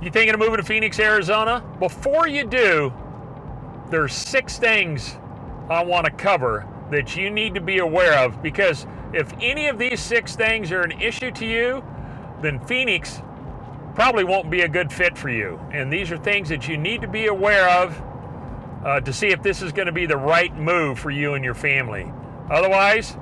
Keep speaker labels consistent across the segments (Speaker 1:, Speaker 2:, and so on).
Speaker 1: You thinking of moving to Phoenix, Arizona? Before you do, there's 6 things I want to cover that you need to be aware of, because if any of these 6 things are an issue to you, then Phoenix probably won't be a good fit for you. And these are things that you need to be aware of to see if this is going to be the right move for you and your family. Otherwise,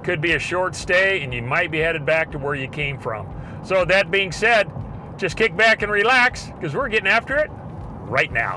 Speaker 1: could be a short stay and you might be headed back to where you came from. So that being said, just kick back and relax, because we're getting after it right now.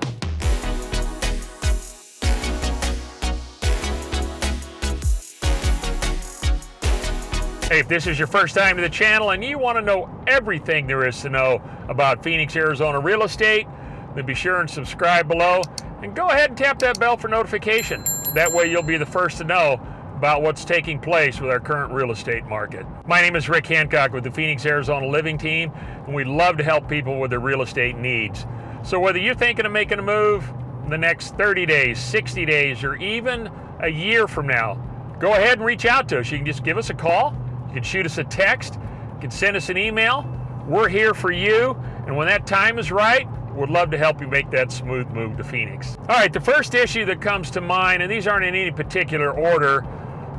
Speaker 1: Hey, if this is your first time to the channel and you want to know everything there is to know about Phoenix, Arizona real estate, then be sure and subscribe below and go ahead and tap that bell for notification. That way you'll be the first to know about what's taking place with our current real estate market. My name is Rick Hancock with the Phoenix, Arizona Living Team, and we love to help people with their real estate needs. So whether you're thinking of making a move in the next 30 days, 60 days, or even a year from now, go ahead and reach out to us. You can just give us a call, you can shoot us a text, you can send us an email. We're here for you, and when that time is right, we'd love to help you make that smooth move to Phoenix. All right, the first issue that comes to mind, and these aren't in any particular order,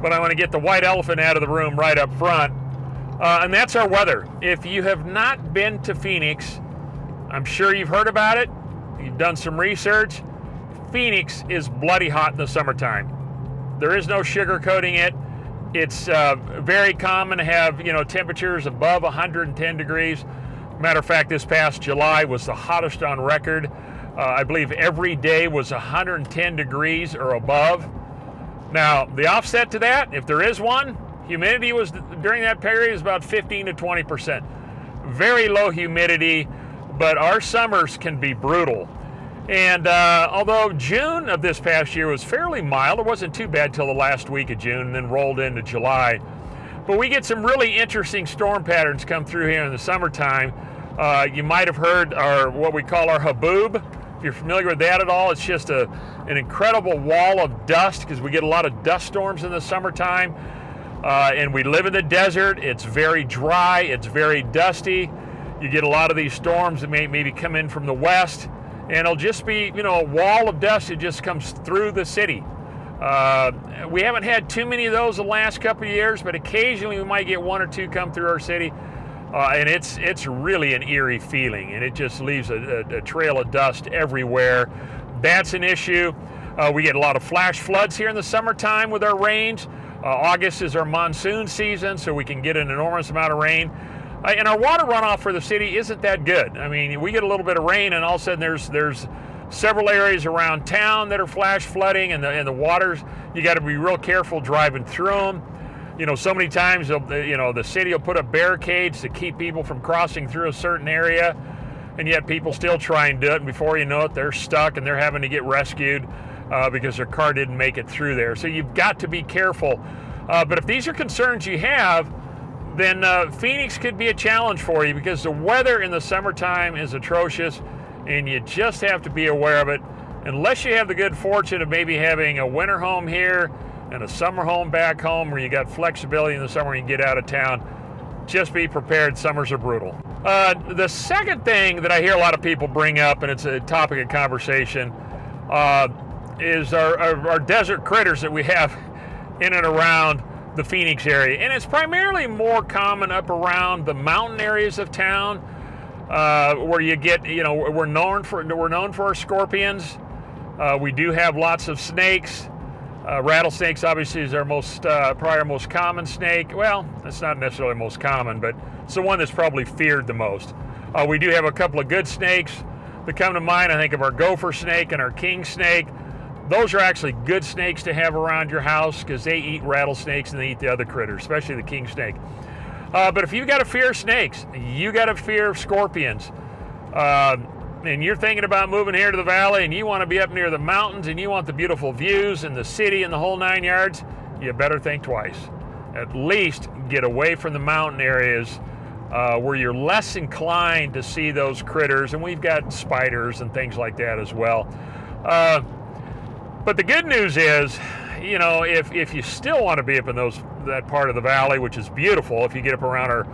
Speaker 1: but I want to get the white elephant out of the room right up front, and that's our weather. If you have not been to Phoenix, I'm sure you've heard about it, you've done some research. Phoenix is bloody hot in the summertime. There is no sugarcoating it. It's very common to have, temperatures above 110 degrees. Matter of fact, this past July was the hottest on record. I believe every day was 110 degrees or above. Now, the offset to that, if there is one, humidity was during that period is about 15 to 20%. Very low humidity, but our summers can be brutal. And although June of this past year was fairly mild, it wasn't too bad till the last week of June and then rolled into July. But we get some really interesting storm patterns come through here in the summertime. You might have heard what we call our haboob. If you're familiar with that at all, it's just an incredible wall of dust, because we get a lot of dust storms in the summertime. And we live in the desert. It's very dry. It's very dusty. You get a lot of these storms that maybe come in from the west, and it'll just be, a wall of dust that just comes through the city. We haven't had too many of those the last couple of years, but occasionally we might get 1 or 2 come through our city. And it's really an eerie feeling, and it just leaves a trail of dust everywhere. That's an issue. We get a lot of flash floods here in the summertime with our rains. August is our monsoon season, so we can get an enormous amount of rain. And our water runoff for the city isn't that good. I mean, we get a little bit of rain, and all of a sudden there's several areas around town that are flash flooding, and the waters, you got to be real careful driving through them. So many times, the city will put up barricades to keep people from crossing through a certain area, and yet people still try and do it, and before you know it, they're stuck and they're having to get rescued because their car didn't make it through there. So you've got to be careful. But if these are concerns you have, then Phoenix could be a challenge for you, because the weather in the summertime is atrocious, and you just have to be aware of it. Unless you have the good fortune of maybe having a winter home here and a summer home back home where you got flexibility in the summer and you get out of town, just be prepared. Summers are brutal. The second thing that I hear a lot of people bring up, and it's a topic of conversation, is our desert critters that we have in and around the Phoenix area. And it's primarily more common up around the mountain areas of town, where you get, we're known for our scorpions. We do have lots of snakes. Rattlesnakes obviously is our probably our most common snake. Well, it's not necessarily most common, but it's the one that's probably feared the most. We do have a couple of good snakes that come to mind. I think of our gopher snake and our king snake. Those are actually good snakes to have around your house, because they eat rattlesnakes and they eat the other critters, especially the king snake. But if you've got a fear of snakes, you got a fear of scorpions, and you're thinking about moving here to the valley, and you want to be up near the mountains, and you want the beautiful views and the city and the whole 9 yards, you better think twice. At least get away from the mountain areas where you're less inclined to see those critters, and we've got spiders and things like that as well. But the good news is, if you still want to be up in that part of the valley, which is beautiful, if you get up around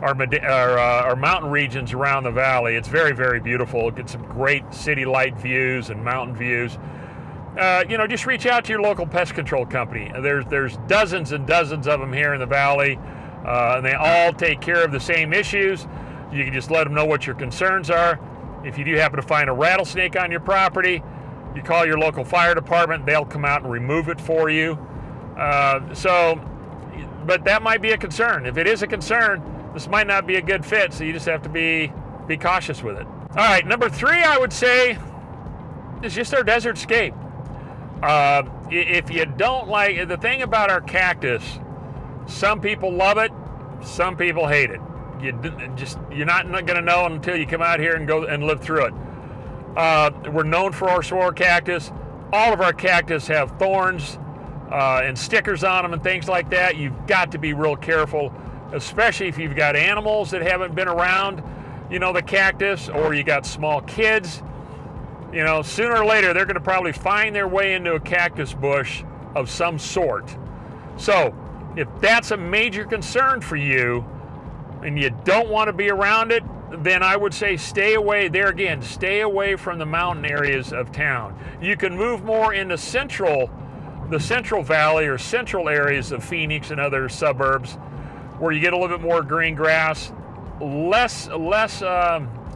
Speaker 1: our mountain regions around the valley. It's very, very beautiful. Get some great city light views and mountain views. Just reach out to your local pest control company. There's dozens and dozens of them here in the valley, and they all take care of the same issues. You can just let them know what your concerns are. If you do happen to find a rattlesnake on your property, you call your local fire department. They'll come out and remove it for you. But that might be a concern. If it is a concern, this might not be a good fit, so you just have to be cautious with it. All right, number 3, I would say, is just our desert scape. If you don't like, the thing about our cactus, some people love it, some people hate it. You're not going to know until you come out here and go and live through it. We're known for our saguaro cactus. All of our cactus have thorns and stickers on them and things like that. You've got to be real careful, especially if you've got animals that haven't been around, the cactus, or you got small kids. Sooner or later, they're going to probably find their way into a cactus bush of some sort. So if that's a major concern for you and you don't want to be around it, then I would say stay away. There again, stay away from the mountain areas of town. You can move more into the Central Valley or central areas of Phoenix and other suburbs where you get a little bit more green grass, less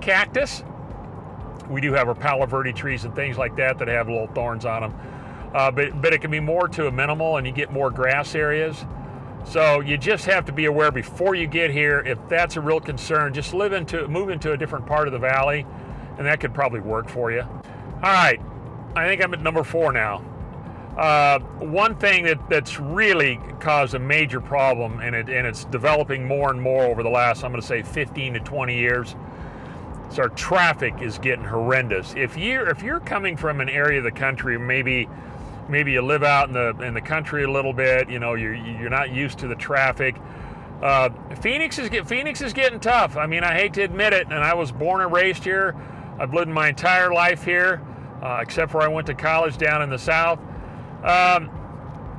Speaker 1: cactus. We do have our Palo Verde trees and things like that have little thorns on them, but it can be more to a minimal, and you get more grass areas. So you just have to be aware before you get here. If that's a real concern, just move into a different part of the valley, and that could probably work for you. All right, I think I'm at number 4 now. One thing that's really caused a major problem, and it's developing more and more over the last, I'm going to say 15 to 20 years. So our traffic is getting horrendous. If you're coming from an area of the country, maybe you live out in the country a little bit, you're not used to the traffic. Phoenix is getting tough. I mean, I hate to admit it, and I was born and raised here. I've lived my entire life here, except for I went to college down in the South.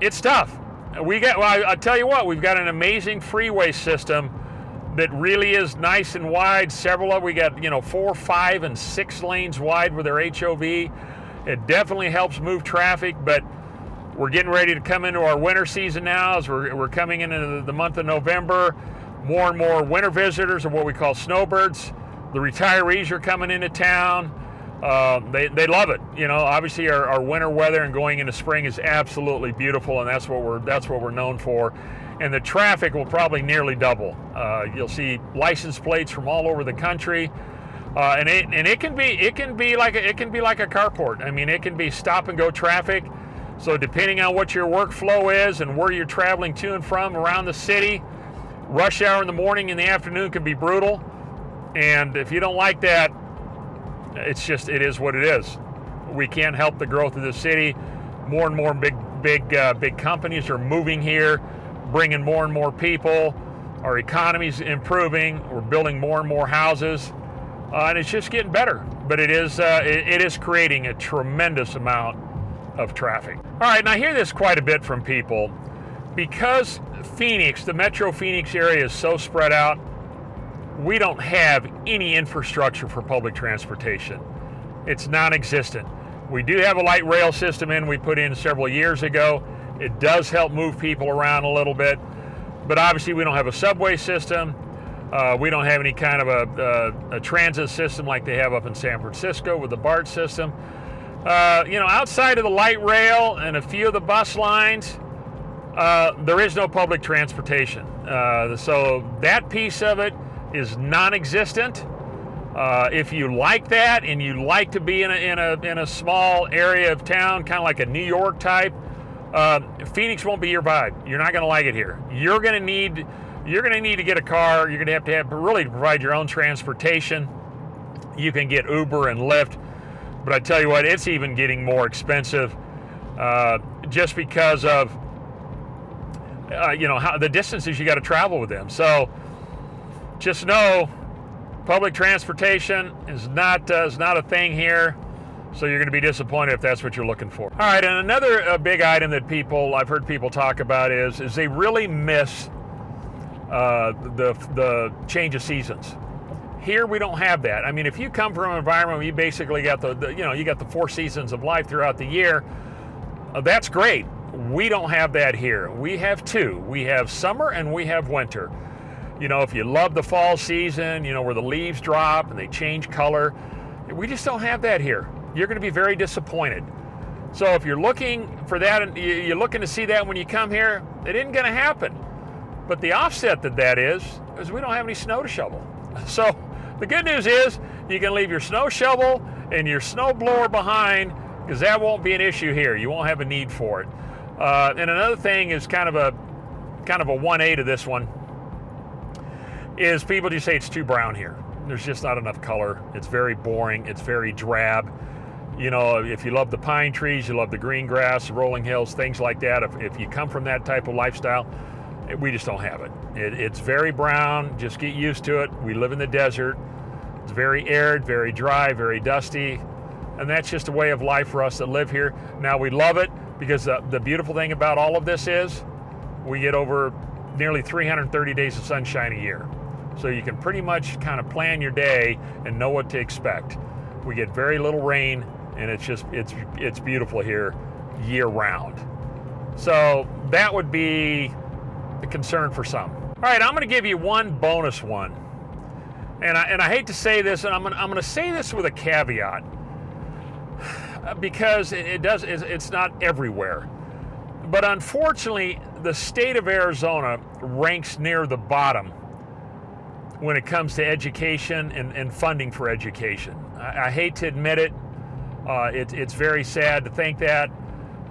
Speaker 1: It's tough. I'll tell you what, we've got an amazing freeway system that really is nice and wide. Several of we got 4, 5, and 6 lanes wide with their HOV. It definitely helps move traffic, but we're getting ready to come into our winter season now. As we're coming into the month of November. More and more winter visitors, or what we call snowbirds. The retirees are coming into town. They love it. Obviously our winter weather and going into spring is absolutely beautiful, and that's what we're known for. And the traffic will probably nearly double. You'll see license plates from all over the country, and it can be like a carport. I mean, it can be stop and go traffic. So depending on what your workflow is and where you're traveling to and from around the city, rush hour in the morning and the afternoon can be brutal. And if you don't like that, it is what it is. We can't help the growth of the city. More and more big companies are moving here, bringing more and more people. Our economy's improving. We're building more and more houses, and it's just getting better. But it is creating a tremendous amount of traffic. All right, and I hear this quite a bit from people. Because Phoenix, the Metro Phoenix area, is so spread out, we don't have any infrastructure for public transportation. It's non-existent. We do have a light rail system we put in several years ago. It does help move people around a little bit, but obviously we don't have a subway system. We don't have any kind of a transit system like they have up in San Francisco with the BART system. Outside of the light rail and a few of the bus lines, there is no public transportation. So that piece of it is non-existent. If you like that and you like to be in a small area of town, kind of like a New York type, Phoenix won't be your vibe. You're not going to like it here. You're going to need to get a car. You're going to have really provide your own transportation. You can get Uber and Lyft, but I tell you what, it's even getting more expensive, just because of how the distances you got to travel with them. So just know, public transportation is not a thing here. So you're going to be disappointed if that's what you're looking for. All right, and another big item that I've heard people talk about is they really miss the change of seasons. Here we don't have that. I mean, if you come from an environment where you basically got you got the 4 seasons of life throughout the year, that's great. We don't have that here. We have 2. We have summer and we have winter. You know, if you love the fall season, you know, where the leaves drop and they change color, we just don't have that here. You're going to be very disappointed. So if you're looking for that, and you're looking to see that when you come here, it isn't going to happen. But the offset that is we don't have any snow to shovel. So the good news is you can leave your snow shovel and your snow blower behind, because that won't be an issue here. You won't have a need for it. And another thing is kind of a 1A to this one is people just say it's too brown here. There's just not enough color. It's very boring. It's very drab. You know, if you love the pine trees, you love the green grass, the rolling hills, things like that, if you come from that type of lifestyle, we just don't have it. It's very brown. Just get used to it. We live in the desert. It's very arid, very dry, very dusty. And that's just a way of life for us that live here. Now, we love it because the beautiful thing about all of this is we get over nearly 330 days of sunshine a year. So you can pretty much kind of plan your day and know what to expect. We get very little rain, and it's beautiful here year round. So that would be a concern for some. All right, I'm going to give you one bonus one. And I hate to say this, and I'm going to say this with a caveat, because it's not everywhere. But unfortunately, the state of Arizona ranks near the bottom when it comes to education and funding for education. I hate to admit it. It's very sad to think that,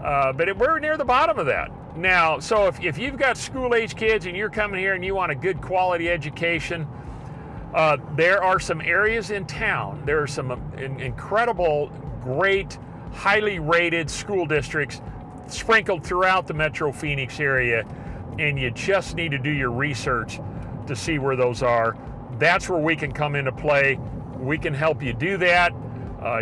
Speaker 1: but we're near the bottom of that. Now, so if you've got school-age kids and you're coming here and you want a good quality education, there are some areas in town. There are some incredible, great, highly rated school districts sprinkled throughout the Metro Phoenix area, and you just need to do your research to see where those are. That's where we can come into play. We can help you do that.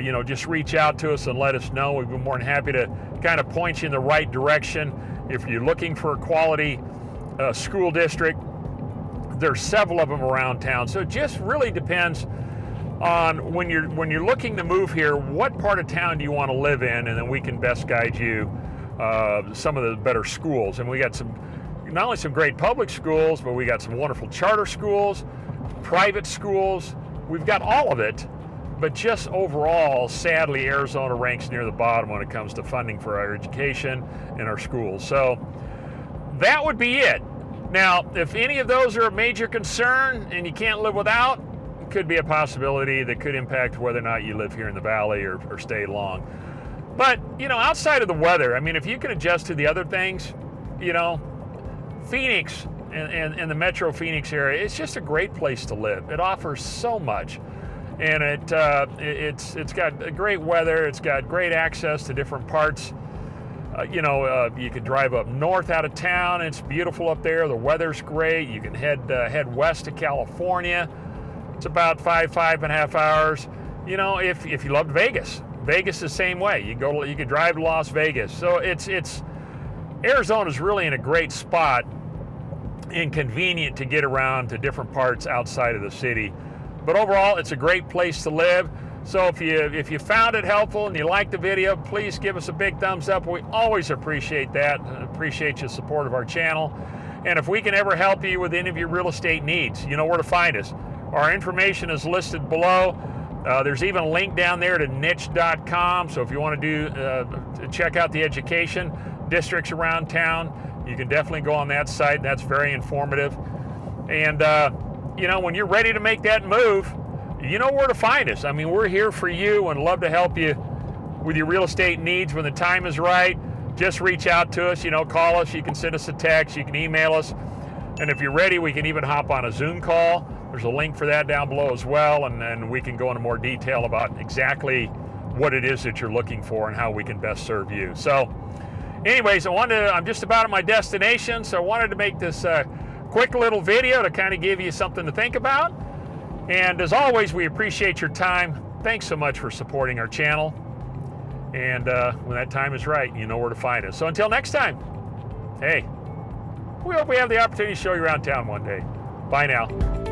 Speaker 1: You know, just reach out to us and let us know. We'd be more than happy to kind of point you in the right direction. If you're looking for a quality school district, there's several of them around town. So it just really depends on when you're looking to move here, what part of town do you want to live in, and then we can best guide you some of the better schools. And we got not only some great public schools, but we got some wonderful charter schools, private schools. We've got all of it, but just overall, sadly, Arizona ranks near the bottom when it comes to funding for our education and our schools. So that would be it. Now, if any of those are a major concern and you can't live without, it could be a possibility that could impact whether or not you live here in the valley or stay long. But, you know, outside of the weather, I mean, if you can adjust to the other things, you know, Phoenix and the Metro Phoenix area, it's just a great place to live. It offers so much. And it's got great weather. It's got great access to different parts. You can drive up north out of town. It's beautiful up there. The weather's great. You can head west to California. It's about 5.5 hours. You know, if you loved Vegas, Vegas the same way. You could drive to Las Vegas. So it's Arizona's really in a great spot and convenient to get around to different parts outside of the city. But overall, it's a great place to live. So if you found it helpful and you liked the video, please give us a big thumbs up. We always appreciate that and appreciate your support of our channel. And if we can ever help you with any of your real estate needs, you know where to find us. Our information is listed below. There's even a link down there to niche.com. So if you want to check out the education districts around town, you can definitely go on that site. That's very informative. And you know, when you're ready to make that move, you know where to find us. I mean, we're here for you and love to help you with your real estate needs when the time is right. Just reach out to us, you know, call us. You can send us a text. You can email us. And if you're ready, we can even hop on a Zoom call. There's a link for that down below as well. And then we can go into more detail about exactly what it is that you're looking for and how we can best serve you. So anyways, I'm just about at my destination. So I wanted to make this quick little video to kind of give you something to think about. And as always, we appreciate your time. Thanks so much for supporting our channel. And when that time is right, you know where to find us. So until next time, hey, We hope we have the opportunity to show you around town one day. Bye now.